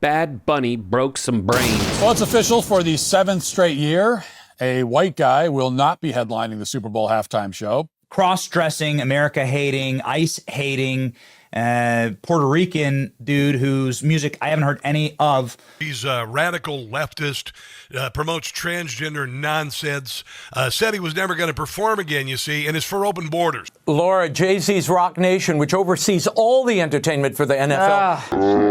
Bad Bunny broke some brains. Well, it's official for the 7th straight year. A white guy will not be headlining the Super Bowl halftime show. Cross-dressing, America-hating, ICE-hating, Puerto Rican dude whose music I haven't heard any of. He's a radical leftist, promotes transgender nonsense, said he was never going to perform again, you see, and is for open borders. Laura, Jay-Z's Rock Nation, which oversees all the entertainment for the NFL,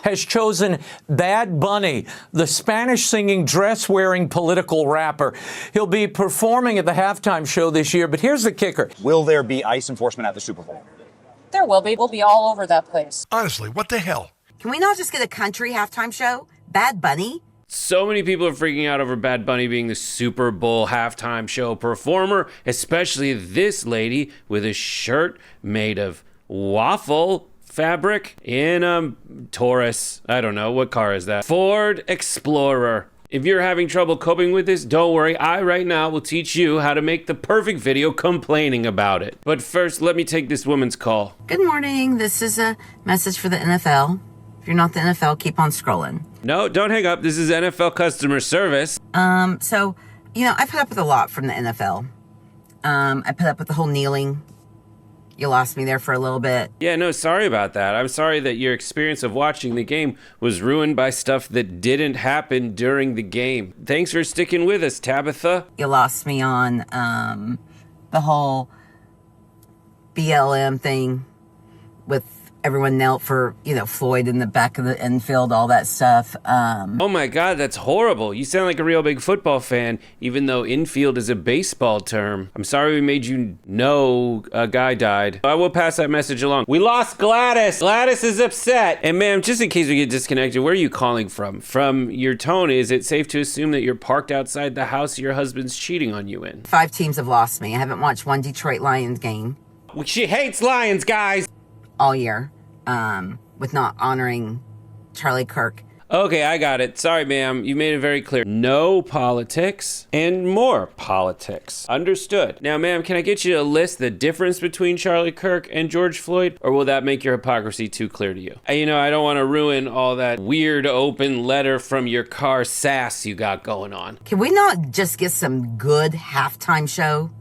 has chosen Bad Bunny, the Spanish-singing, dress-wearing political rapper. He'll be performing at the halftime show this year, but here's the kicker. Will there be ICE enforcement at the Super Bowl? There will be. We'll be all over that place. Honestly, what the hell? Can we not just get a country halftime show? Bad Bunny? So many people are freaking out over Bad Bunny being the Super Bowl halftime show performer, especially this lady with a shirt made of waffle fabric in a Taurus. I don't know. What car is that? Ford Explorer. If you're having trouble coping with this, don't worry. I right now will teach you how to make the perfect video complaining about it. But first, let me take this woman's call. Good morning. This is a message for the NFL. If you're not the NFL, keep on scrolling. No, don't hang up. This is NFL customer service. So, I put up with a lot from the NFL. I put up with the whole kneeling. You lost me there for a little bit. Yeah, no, sorry about that. I'm sorry that your experience of watching the game was ruined by stuff that didn't happen during the game. Thanks for sticking with us, Tabitha. You lost me on the whole BLM thing with everyone knelt for, Floyd in the back of the infield, all that stuff. Oh my God, that's horrible. You sound like a real big football fan, even though infield is a baseball term. I'm sorry we made you know a guy died. I will pass that message along. We lost Gladys. Gladys is upset. And ma'am, just in case we get disconnected, where are you calling from? From your tone, is it safe to assume that you're parked outside the house your husband's cheating on you in? 5 teams have lost me. I haven't watched one Detroit Lions game. She hates Lions, guys. All year. With not honoring Charlie Kirk. Okay, I got it. Sorry, ma'am. You made it very clear. No politics and more politics. Understood. Now, ma'am, can I get you to list the difference between Charlie Kirk and George Floyd, or will that make your hypocrisy too clear to you? I don't want to ruin all that weird open letter from your car sass you got going on. Can we not just get some good halftime show?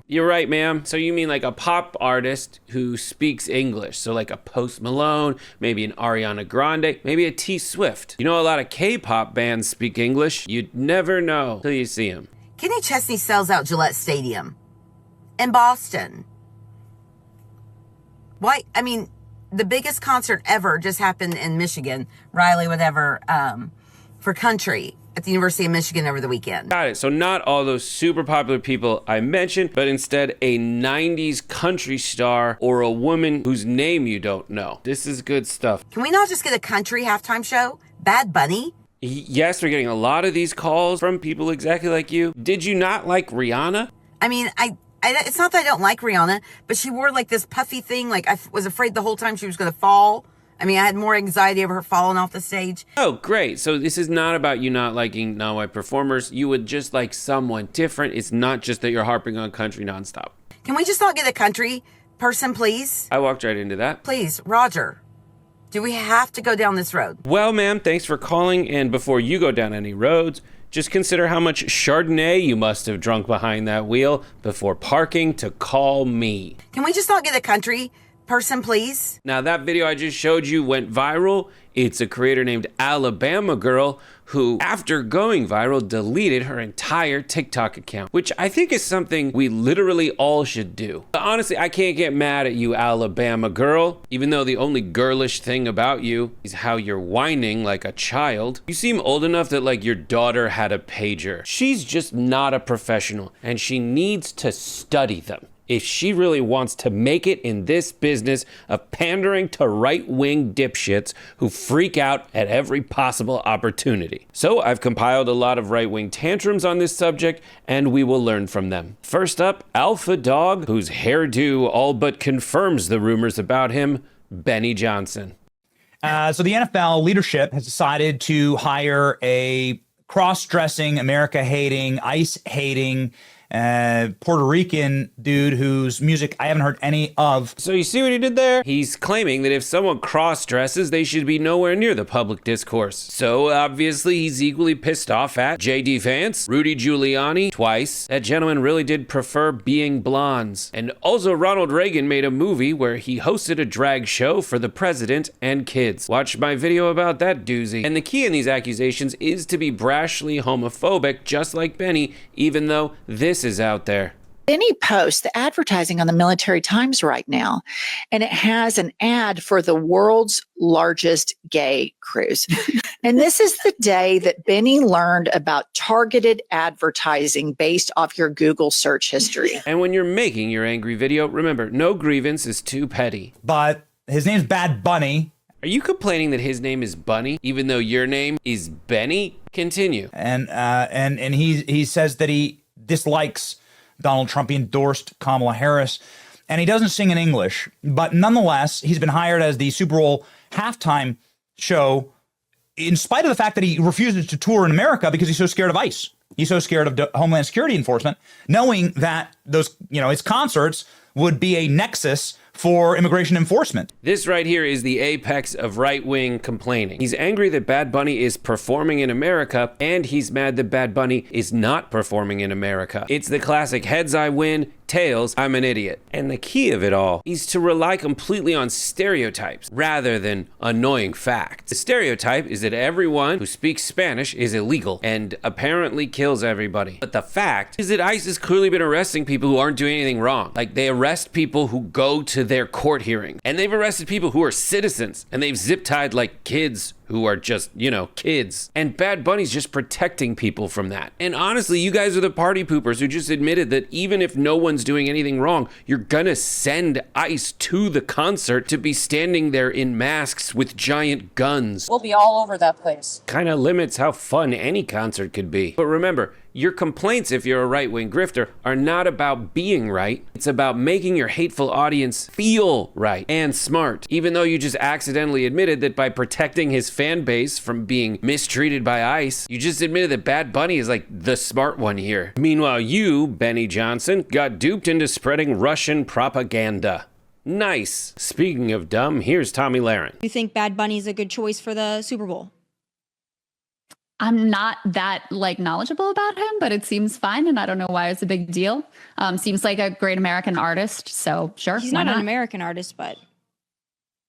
You're right, ma'am. So you mean like a pop artist who speaks English. So like a Post Malone, maybe an Ariana Grande, maybe a T Swift. A lot of K-pop bands speak English. You'd never know till you see them. Kenny Chesney sells out Gillette Stadium in Boston. Why? The biggest concert ever just happened in Michigan. Riley, whatever, for country. At the University of Michigan over the weekend. Got it. So not all those super popular people I mentioned, but instead a 90s country star or a woman whose name you don't know. This is good stuff. Can we not just get a country halftime show? Bad Bunny? Yes, we're getting a lot of these calls from people exactly like you. Did you not like Rihanna? It's not that I don't like Rihanna, but she wore like this puffy thing. Like I was afraid the whole time she was going to fall. I had more anxiety over her falling off the stage. Oh, great. So this is not about you not liking non-white performers. You would just like someone different. It's not just that you're harping on country nonstop. Can we just not get a country person, please? I walked right into that. Please, Roger. Do we have to go down this road? Well, ma'am, thanks for calling. And before you go down any roads, just consider how much Chardonnay you must have drunk behind that wheel before parking to call me. Can we just not get a country person, please? Now, that video I just showed you went viral. It's a creator named Alabama Girl who, after going viral, deleted her entire TikTok account, which I think is something we literally all should do. Honestly, I can't get mad at you, Alabama Girl, even though the only girlish thing about you is how you're whining like a child. You seem old enough that like your daughter had a pager. She's just not a professional, and she needs to study them if she really wants to make it in this business of pandering to right-wing dipshits who freak out at every possible opportunity. So I've compiled a lot of right-wing tantrums on this subject, and we will learn from them. First up, Alpha Dog, whose hairdo all but confirms the rumors about him, Benny Johnson. So the NFL leadership has decided to hire a cross-dressing, America-hating, ICE-hating, Puerto Rican dude whose music I haven't heard any of. So you see what he did there? He's claiming that if someone cross-dresses, they should be nowhere near the public discourse. So obviously he's equally pissed off at J.D. Vance, Rudy Giuliani, twice. That gentleman really did prefer being blondes. And also Ronald Reagan made a movie where he hosted a drag show for the president and kids. Watch my video about that doozy. And the key in these accusations is to be brashly homophobic, just like Benny, even though this is out there. Benny posts the advertising on the Military Times right now, and it has an ad for the world's largest gay cruise. And this is the day that Benny learned about targeted advertising based off your Google search history. And when you're making your angry video, remember, no grievance is too petty. But his name's Bad Bunny. Are you complaining that his name is Bunny, even though your name is Benny? Continue. And he says that he dislikes Donald Trump. He endorsed Kamala Harris, and he doesn't sing in English. But nonetheless, he's been hired as the Super Bowl halftime show, in spite of the fact that he refuses to tour in America because he's so scared of ICE. He's so scared of Homeland Security enforcement, knowing that those, his concerts would be a nexus for immigration enforcement. This right here is the apex of right-wing complaining. He's angry that Bad Bunny is performing in America, and he's mad that Bad Bunny is not performing in America. It's the classic heads I win, tails I'm an idiot. And the key of it all is to rely completely on stereotypes rather than annoying facts. The stereotype is that everyone who speaks Spanish is illegal and apparently kills everybody. But the fact is that ICE has clearly been arresting people who aren't doing anything wrong. Like, they arrest people who go to their court hearing, and they've arrested people who are citizens, and they've zip-tied like kids who are just, kids. And Bad Bunny's just protecting people from that. And honestly, you guys are the party poopers who just admitted that even if no one's doing anything wrong, you're gonna send ICE to the concert to be standing there in masks with giant guns. We'll be all over that place. Kinda limits how fun any concert could be. But remember, your complaints, if you're a right-wing grifter, are not about being right. It's about making your hateful audience feel right and smart. Even though you just accidentally admitted that by protecting his fan base from being mistreated by ICE, you just admitted that Bad Bunny is like the smart one here. Meanwhile, you, Benny Johnson, got duped into spreading Russian propaganda. Nice. Speaking of dumb, here's Tommy Lahren. You think Bad Bunny's a good choice for the Super Bowl? I'm not that knowledgeable about him, but it seems fine, and I don't know why it's a big deal. Seems like a great American artist, so sure. He's not an American artist, but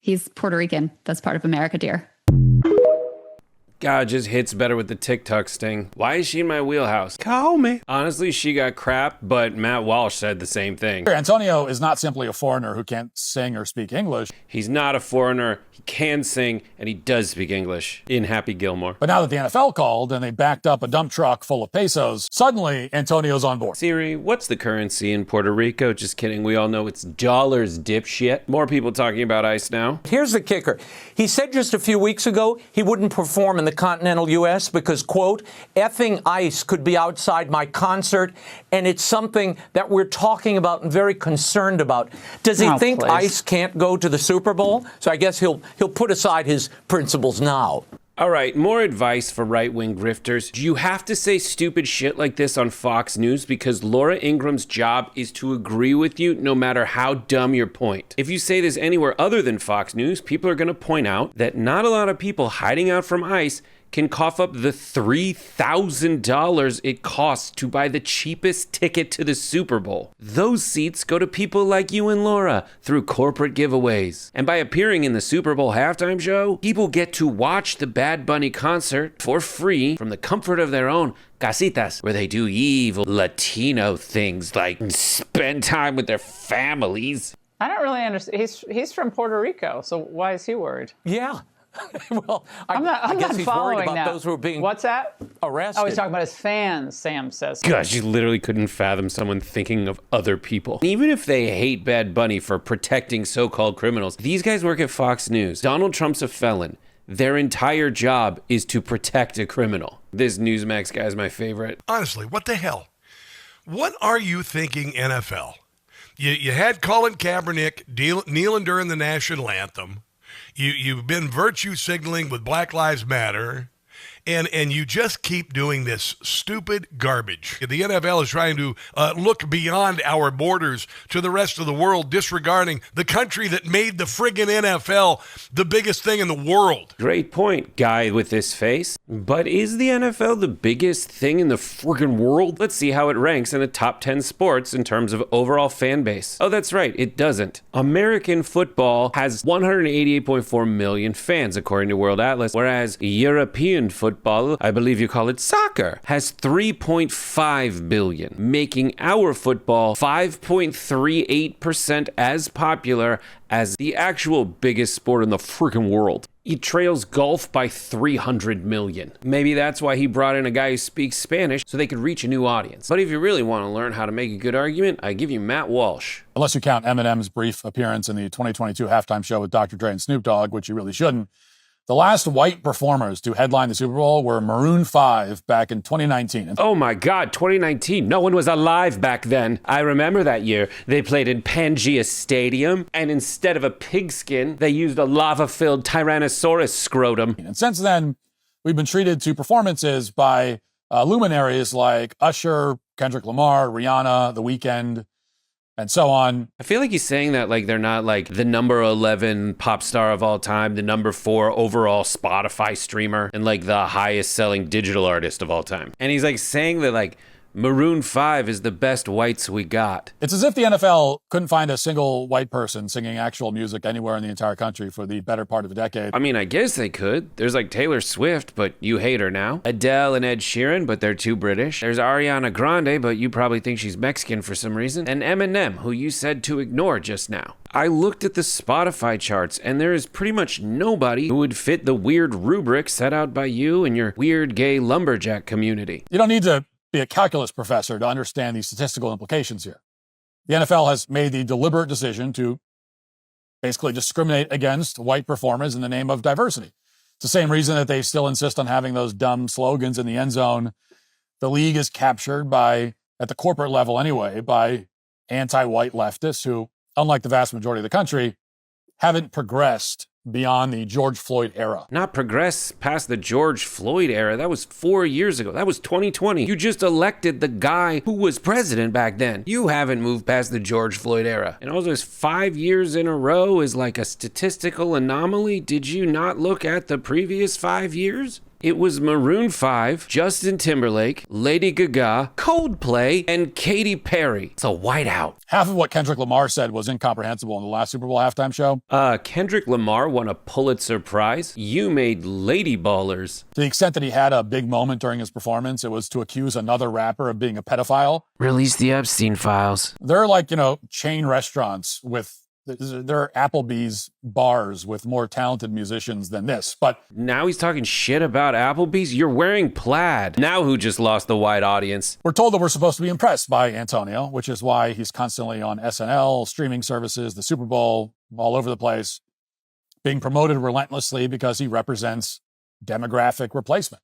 he's Puerto Rican. That's part of America, dear. God, just hits better with the TikTok sting. Why is she in my wheelhouse? Call me. Honestly, she got crap, but Matt Walsh said the same thing. Antonio is not simply a foreigner who can't sing or speak English. He's not a foreigner. He can sing, and he does speak English in Happy Gilmore. But now that the NFL called and they backed up a dump truck full of pesos, suddenly Antonio's on board. Siri, what's the currency in Puerto Rico? Just kidding. We all know it's dollars, dipshit. More people talking about ICE now. Here's the kicker. He said just a few weeks ago he wouldn't perform in the continental U.S. because, quote, effing ICE could be outside my concert, and it's something that we're talking about and very concerned about. Does he think ICE can't go to the Super Bowl? So I guess he'll put aside his principles now. All right, more advice for right-wing grifters. You have to say stupid shit like this on Fox News because Laura Ingram's job is to agree with you no matter how dumb your point. If you say this anywhere other than Fox News, people are going to point out that not a lot of people hiding out from ICE can cough up the $3,000 it costs to buy the cheapest ticket to the Super Bowl. Those seats go to people like you and Laura through corporate giveaways. And by appearing in the Super Bowl halftime show, people get to watch the Bad Bunny concert for free from the comfort of their own casitas, where they do evil Latino things like spend time with their families. I don't really understand. He's from Puerto Rico, so why is he worried? Yeah. Well, I'm not guess he's following worried about that. those who are being What's that? arrested. Oh, he's talking about his fans, Sam says. Gosh, you literally couldn't fathom someone thinking of other people. Even if they hate Bad Bunny for protecting so-called criminals, these guys work at Fox News. Donald Trump's a felon. Their entire job is to protect a criminal. This Newsmax guy's my favorite. Honestly, what the hell? What are you thinking, NFL? You had Colin Kaepernick kneeling during the national anthem. You've been virtue signaling with Black Lives Matter, and you just keep doing this stupid garbage. The NFL is trying to look beyond our borders to the rest of the world, disregarding the country that made the friggin' NFL the biggest thing in the world. Great point, guy with this face. But is the NFL the biggest thing in the friggin' world? Let's see how it ranks in the top 10 sports in terms of overall fan base. Oh, that's right, it doesn't. American football has 188.4 million fans, according to World Atlas, whereas European football, I believe you call it soccer, has 3.5 billion, making our football 5.38% as popular as the actual biggest sport in the freaking world. It trails golf by 300 million. Maybe that's why he brought in a guy who speaks Spanish so they could reach a new audience. But if you really want to learn how to make a good argument, I give you Matt Walsh. Unless you count Eminem's brief appearance in the 2022 halftime show with Dr. Dre and Snoop Dogg, which you really shouldn't. The last white performers to headline the Super Bowl were Maroon 5 back in 2019. Oh my God, 2019. No one was alive back then. I remember that year. They played in Pangea Stadium, and instead of a pigskin, they used a lava-filled Tyrannosaurus scrotum. And since then, we've been treated to performances by luminaries like Usher, Kendrick Lamar, Rihanna, The Weeknd, and so on. I feel like he's saying that like they're not like the number 11 pop star of all time, the number 4 overall Spotify streamer, and like the highest selling digital artist of all time. And he's like saying that like Maroon 5 is the best whites we got. It's as if the NFL couldn't find a single white person singing actual music anywhere in the entire country for the better part of a decade. I mean, I guess they could. There's like Taylor Swift, but you hate her now. Adele and Ed Sheeran, but they're too British. There's Ariana Grande, but you probably think she's Mexican for some reason. And Eminem, who you said to ignore just now. I looked at the Spotify charts, and there is pretty much nobody who would fit the weird rubric set out by you and your weird gay lumberjack community. You don't need to be a calculus professor to understand the statistical implications here. The NFL has made the deliberate decision to basically discriminate against white performers in the name of diversity. It's the same reason that they still insist on having those dumb slogans in the end zone. The league is captured by, at the corporate level anyway, by anti-white leftists who, unlike the vast majority of the country, haven't progressed beyond the George Floyd era. Not progress past the George Floyd era. That was 4 years ago. That was 2020. You just elected the guy who was president back then. You haven't moved past the George Floyd era. And all those 5 years in a row is like a statistical anomaly. Did you not look at the previous 5 years? It was Maroon 5, Justin Timberlake, Lady Gaga, Coldplay, and Katy Perry. It's a whiteout. Half of what Kendrick Lamar said was incomprehensible in the last Super Bowl halftime show. Kendrick Lamar won a Pulitzer Prize. You made Lady Ballers. To the extent that he had a big moment during his performance, it was to accuse another rapper of being a pedophile. Release the Epstein files. There are like, chain restaurants with there are Applebee's bars with more talented musicians than this, but now he's talking shit about Applebee's. You're wearing plaid. Now who just lost the white audience? We're told that we're supposed to be impressed by Antonio, which is why he's constantly on SNL, streaming services, the Super Bowl, all over the place, being promoted relentlessly because he represents demographic replacement.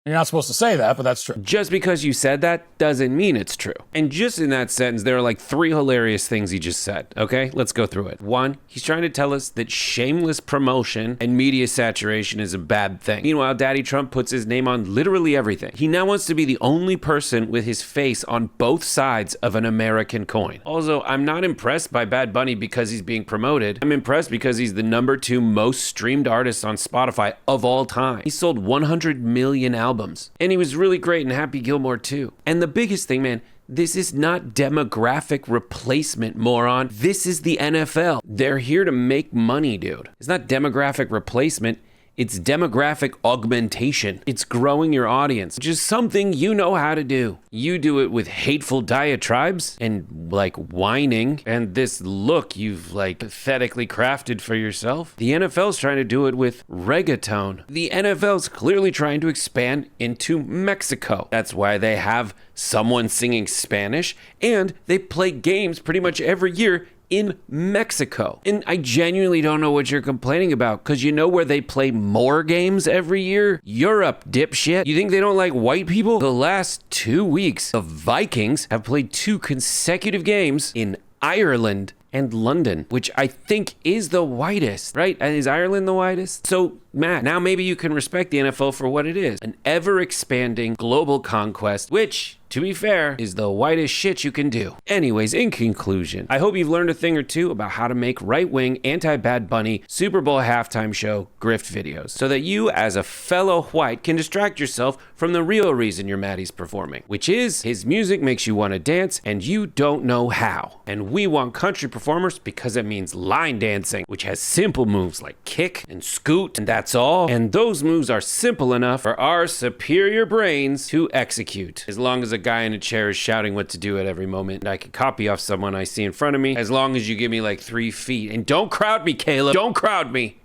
You're not supposed to say that, but that's true. Just because you said that doesn't mean it's true. And just in that sentence, there are like 3 hilarious things he just said. Okay, let's go through it. 1, he's trying to tell us that shameless promotion and media saturation is a bad thing. Meanwhile, Daddy Trump puts his name on literally everything. He now wants to be the only person with his face on both sides of an American coin. Also, I'm not impressed by Bad Bunny because he's being promoted. I'm impressed because he's the number 2 most streamed artist on Spotify of all time. He sold 100 million albums. And he was really great in Happy Gilmore too. And the biggest thing, man, this is not demographic replacement, moron. This is the NFL. They're here to make money, dude. It's not demographic replacement. It's demographic augmentation. It's growing your audience, which is something you know how to do. You do it with hateful diatribes and like whining and this look you've like pathetically crafted for yourself. The NFL's trying to do it with reggaeton. The NFL's clearly trying to expand into Mexico. That's why they have someone singing Spanish and they play games pretty much every year in Mexico. And I genuinely don't know what you're complaining about, because you know where they play more games every year? Europe, dipshit. You think they don't like white people? The last 2 weeks, the Vikings have played 2 consecutive games in Ireland and London, which I think is the whitest, right? Is Ireland the whitest? So Matt, now maybe you can respect the NFL for what it is, an ever-expanding global conquest, which, to be fair, is the whitest shit you can do. Anyways, in conclusion, I hope you've learned a thing or two about how to make right-wing, anti-Bad Bunny, Super Bowl halftime show grift videos, so that you, as a fellow white, can distract yourself from the real reason your Maddie's performing, which is his music makes you want to dance, and you don't know how. And we want country performers because it means line dancing, which has simple moves like kick and scoot, and that's all. And those moves are simple enough for our superior brains to execute. As long as a guy in a chair is shouting what to do at every moment, and I can copy off someone I see in front of me, as long as you give me like 3 feet. And don't crowd me, Caleb. Don't crowd me.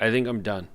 I think I'm done.